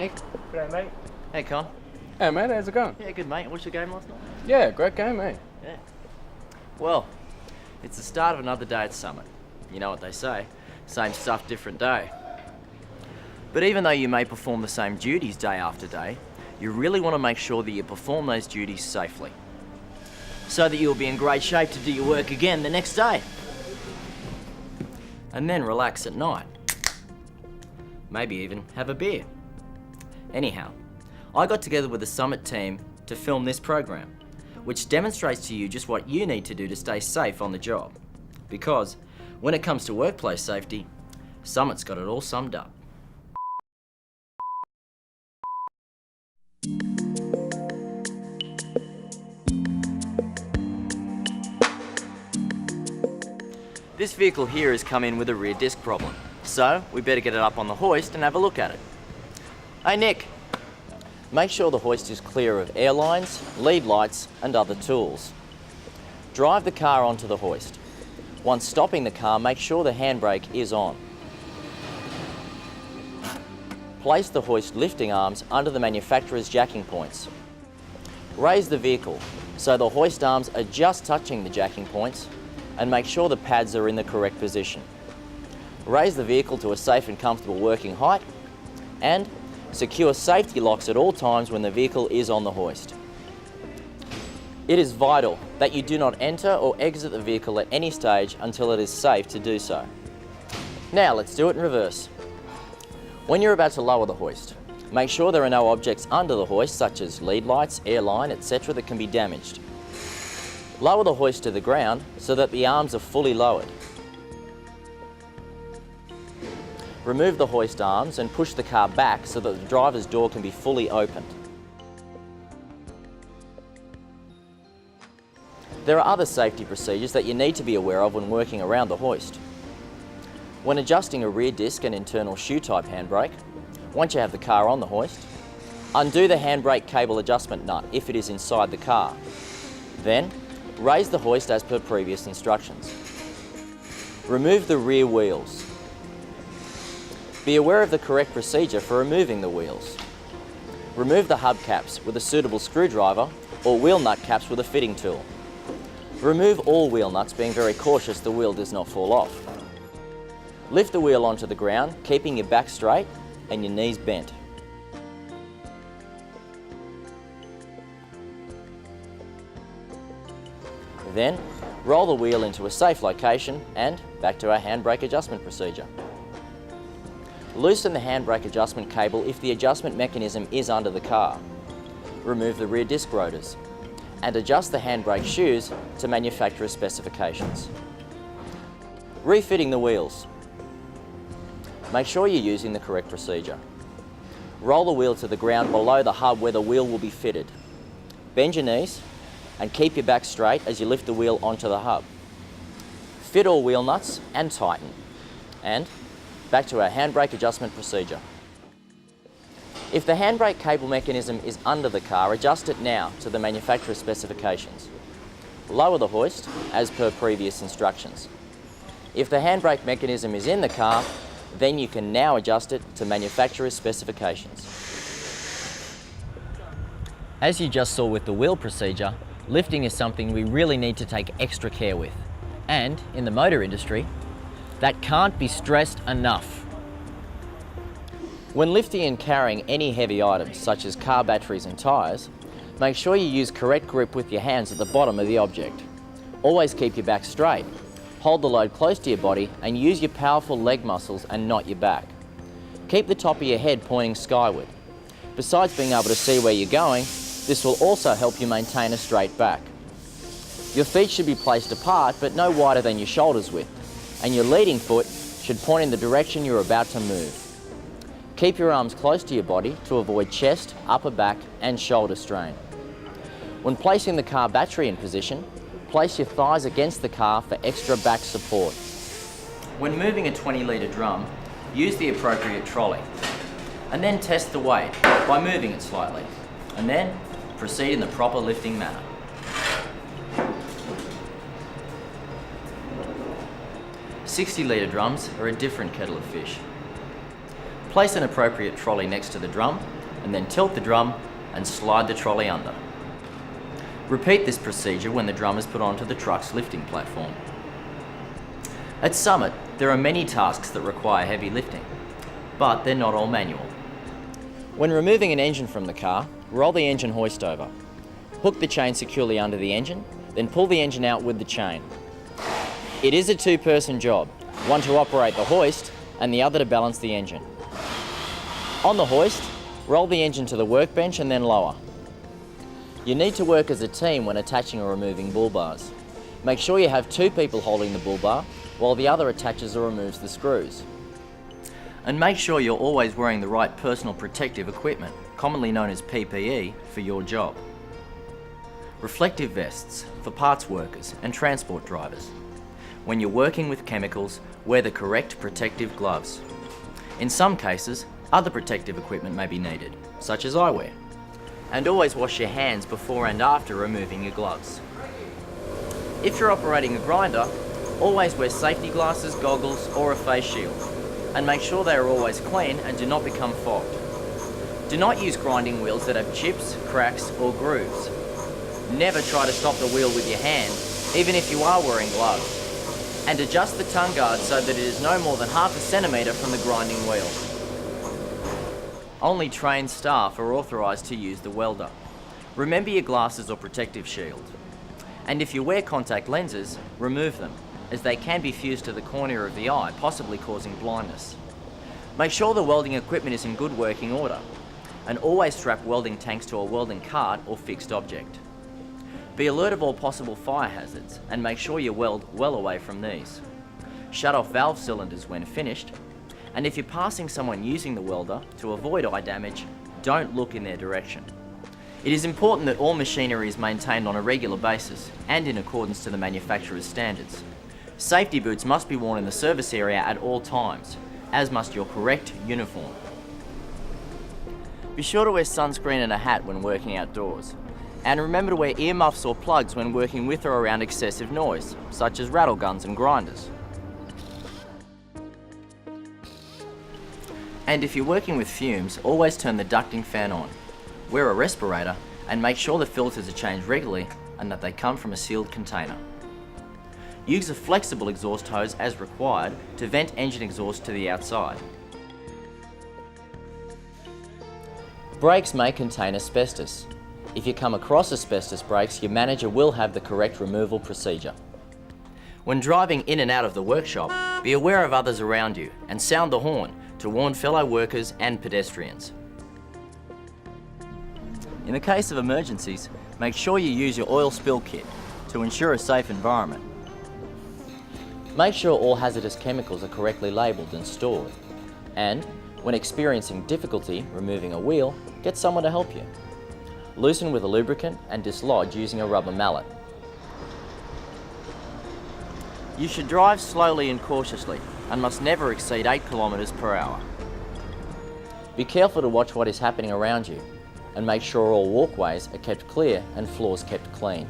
Nick. G'day, mate. Hey, Con. Hey, mate, how's it going? Yeah, good, mate. What's your game last night? Yeah, great game, mate. Yeah. Well, it's the start of another day at Summit. You know what they say, same stuff, different day. But even though you may perform the same duties day after day, you really want to make sure that you perform those duties safely, so that you'll be in great shape to do your work again the next day. And then relax at night. Maybe even have a beer. Anyhow, I got together with the Summit team to film this program, which demonstrates to you just what you need to do to stay safe on the job. Because when it comes to workplace safety, Summit's got it all summed up. This vehicle here has come in with a rear disc problem, so we better get it up on the hoist and have a look at it. Hey Nick, make sure the hoist is clear of air lines, lead lights and other tools. Drive the car onto the hoist. Once stopping the car, make sure the handbrake is on. Place the hoist lifting arms under the manufacturer's jacking points. Raise the vehicle so the hoist arms are just touching the jacking points, and make sure the pads are in the correct position. Raise the vehicle to a safe and comfortable working height, and secure safety locks at all times when the vehicle is on the hoist. It is vital that you do not enter or exit the vehicle at any stage until it is safe to do so. Now let's do it in reverse. When you're about to lower the hoist, make sure there are no objects under the hoist such as lead lights, air line, etc. that can be damaged. Lower the hoist to the ground so that the arms are fully lowered. Remove the hoist arms and push the car back so that the driver's door can be fully opened. There are other safety procedures that you need to be aware of when working around the hoist. When adjusting a rear disc and internal shoe type handbrake, once you have the car on the hoist, undo the handbrake cable adjustment nut if it is inside the car. Then, raise the hoist as per previous instructions. Remove the rear wheels. Be aware of the correct procedure for removing the wheels. Remove the hubcaps with a suitable screwdriver or wheel nut caps with a fitting tool. Remove all wheel nuts, being very cautious the wheel does not fall off. Lift the wheel onto the ground, keeping your back straight and your knees bent. Then, roll the wheel into a safe location and back to our handbrake adjustment procedure. Loosen the handbrake adjustment cable if the adjustment mechanism is under the car. Remove the rear disc rotors and adjust the handbrake shoes to manufacturer specifications. Refitting the wheels. Make sure you're using the correct procedure. Roll the wheel to the ground below the hub where the wheel will be fitted. Bend your knees and keep your back straight as you lift the wheel onto the hub. Fit all wheel nuts and tighten. And back to our handbrake adjustment procedure. If the handbrake cable mechanism is under the car, adjust it now to the manufacturer's specifications. Lower the hoist as per previous instructions. If the handbrake mechanism is in the car, then you can now adjust it to manufacturer's specifications. As you just saw with the wheel procedure, lifting is something we really need to take extra care with. And in the motor industry, that can't be stressed enough. When lifting and carrying any heavy items, such as car batteries and tyres, make sure you use correct grip with your hands at the bottom of the object. Always keep your back straight. Hold the load close to your body and use your powerful leg muscles and not your back. Keep the top of your head pointing skyward. Besides being able to see where you're going, this will also help you maintain a straight back. Your feet should be placed apart but no wider than your shoulders width, and your leading foot should point in the direction you're about to move. Keep your arms close to your body to avoid chest, upper back and shoulder strain. When placing the car battery in position, place your thighs against the car for extra back support. When moving a 20-litre drum, use the appropriate trolley, and then test the weight by moving it slightly, and then proceed in the proper lifting manner. 60-litre drums are a different kettle of fish. Place an appropriate trolley next to the drum and then tilt the drum and slide the trolley under. Repeat this procedure when the drum is put onto the truck's lifting platform. At Summit, there are many tasks that require heavy lifting, but they're not all manual. When removing an engine from the car, roll the engine hoist over. Hook the chain securely under the engine, then pull the engine out with the chain. It is a two-person job, one to operate the hoist and the other to balance the engine. On the hoist, roll the engine to the workbench and then lower. You need to work as a team when attaching or removing bull bars. Make sure you have two people holding the bull bar while the other attaches or removes the screws. And make sure you're always wearing the right personal protective equipment, commonly known as PPE, for your job. Reflective vests for parts workers and transport drivers. When you're working with chemicals, wear the correct protective gloves. In some cases, other protective equipment may be needed, such as eyewear. And always wash your hands before and after removing your gloves. If you're operating a grinder, always wear safety glasses, goggles, or a face shield, and make sure they are always clean and do not become fogged. Do not use grinding wheels that have chips, cracks, or grooves. Never try to stop the wheel with your hand, even if you are wearing gloves. And adjust the tongue guard so that it is no more than half a centimetre from the grinding wheel. Only trained staff are authorised to use the welder. Remember your glasses or protective shield. And if you wear contact lenses, remove them, as they can be fused to the cornea of the eye, possibly causing blindness. Make sure the welding equipment is in good working order, and always strap welding tanks to a welding cart or fixed object. Be alert of all possible fire hazards, and make sure you weld well away from these. Shut off valve cylinders when finished, and if you're passing someone using the welder, to avoid eye damage, don't look in their direction. It is important that all machinery is maintained on a regular basis and in accordance to the manufacturer's standards. Safety boots must be worn in the service area at all times, as must your correct uniform. Be sure to wear sunscreen and a hat when working outdoors. And remember to wear earmuffs or plugs when working with or around excessive noise, such as rattle guns and grinders. And if you're working with fumes, always turn the ducting fan on. Wear a respirator and make sure the filters are changed regularly and that they come from a sealed container. Use a flexible exhaust hose as required to vent engine exhaust to the outside. Brakes may contain asbestos. If you come across asbestos brakes, your manager will have the correct removal procedure. When driving in and out of the workshop, be aware of others around you and sound the horn to warn fellow workers and pedestrians. In the case of emergencies, make sure you use your oil spill kit to ensure a safe environment. Make sure all hazardous chemicals are correctly labelled and stored. And, when experiencing difficulty removing a wheel, get someone to help you. Loosen with a lubricant and dislodge using a rubber mallet. You should drive slowly and cautiously and must never exceed 8 kilometres per hour. Be careful to watch what is happening around you and make sure all walkways are kept clear and floors kept clean.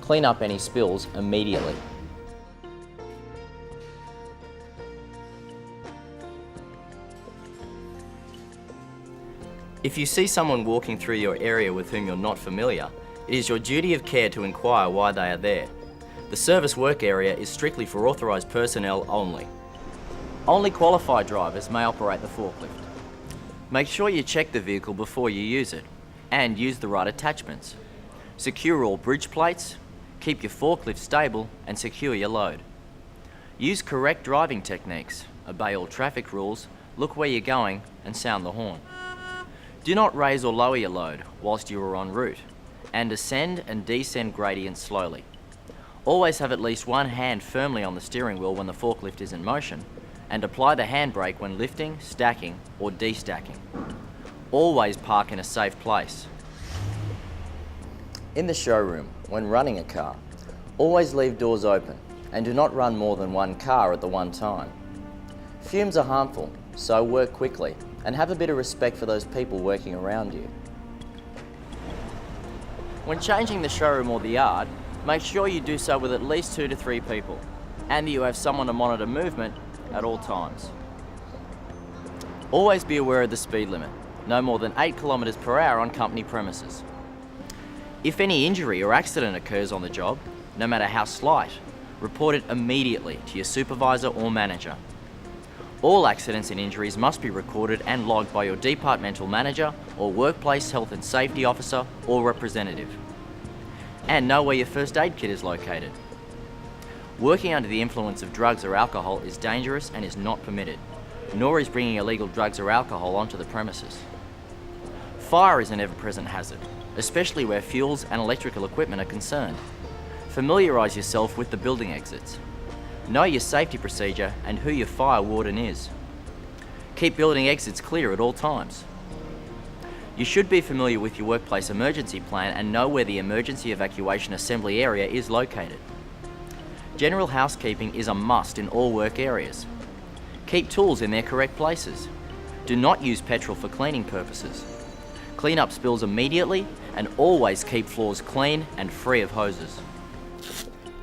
Clean up any spills immediately. If you see someone walking through your area with whom you're not familiar, it is your duty of care to inquire why they are there. The service work area is strictly for authorised personnel only. Only qualified drivers may operate the forklift. Make sure you check the vehicle before you use it, and use the right attachments. Secure all bridge plates, keep your forklift stable, and secure your load. Use correct driving techniques, obey all traffic rules, look where you're going, and sound the horn. Do not raise or lower your load whilst you are en route, and ascend and descend gradients slowly. Always have at least one hand firmly on the steering wheel when the forklift is in motion, and apply the handbrake when lifting, stacking, or destacking. Always park in a safe place. In the showroom, when running a car, always leave doors open and do not run more than one car at the one time. Fumes are harmful, so work quickly and have a bit of respect for those people working around you. When changing the showroom or the yard, make sure you do so with at least 2 to 3 people. and that you have someone to monitor movement at all times. Always be aware of the speed limit, no more than 8 kilometres per hour on company premises. If any injury or accident occurs on the job, no matter how slight, report it immediately to your supervisor or manager. All accidents and injuries must be recorded and logged by your departmental manager or workplace health and safety officer or representative. And know where your first aid kit is located. Working under the influence of drugs or alcohol is dangerous and is not permitted, nor is bringing illegal drugs or alcohol onto the premises. Fire is an ever-present hazard, especially where fuels and electrical equipment are concerned. Familiarise yourself with the building exits. Know your safety procedure and who your fire warden is. Keep building exits clear at all times. You should be familiar with your workplace emergency plan and know where the emergency evacuation assembly area is located. General housekeeping is a must in all work areas. Keep tools in their correct places. Do not use petrol for cleaning purposes. Clean up spills immediately and always keep floors clean and free of hoses.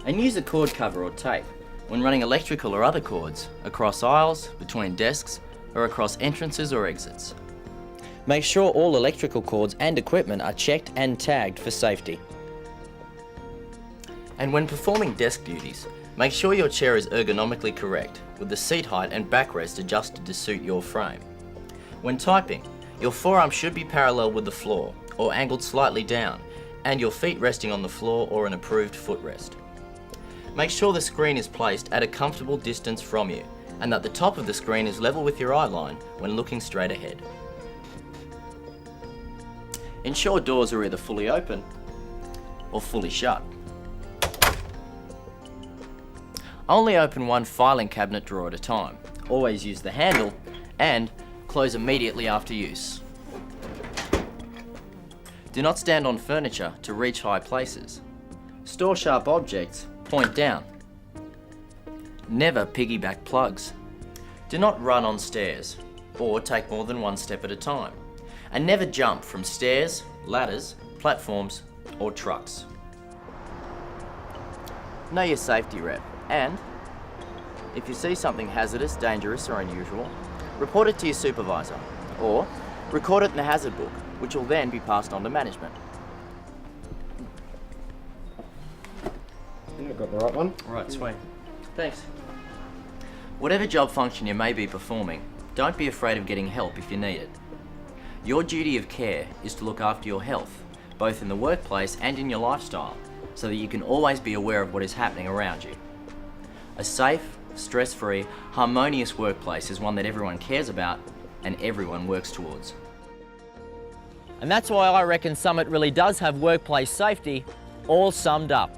And use a cord cover or tape when running electrical or other cords across aisles, between desks, or across entrances or exits. Make sure all electrical cords and equipment are checked and tagged for safety. And when performing desk duties, make sure your chair is ergonomically correct, with the seat height and backrest adjusted to suit your frame. When typing, your forearm should be parallel with the floor, or angled slightly down, and your feet resting on the floor or an approved footrest. Make sure the screen is placed at a comfortable distance from you, and that the top of the screen is level with your eye line when looking straight ahead. Ensure doors are either fully open or fully shut. Only open one filing cabinet drawer at a time. Always use the handle and close immediately after use. Do not stand on furniture to reach high places. Store sharp objects, point down. Never piggyback plugs. Do not run on stairs or take more than one step at a time. And never jump from stairs, ladders, platforms, or trucks. Know your safety rep, and if you see something hazardous, dangerous, or unusual, report it to your supervisor, or record it in the hazard book, which will then be passed on to management. I think I got the right one. Right, sweet. Thanks. Whatever job function you may be performing, don't be afraid of getting help if you need it. Your duty of care is to look after your health, both in the workplace and in your lifestyle, so that you can always be aware of what is happening around you. A safe, stress-free, harmonious workplace is one that everyone cares about and everyone works towards. And that's why I reckon Summit really does have workplace safety all summed up.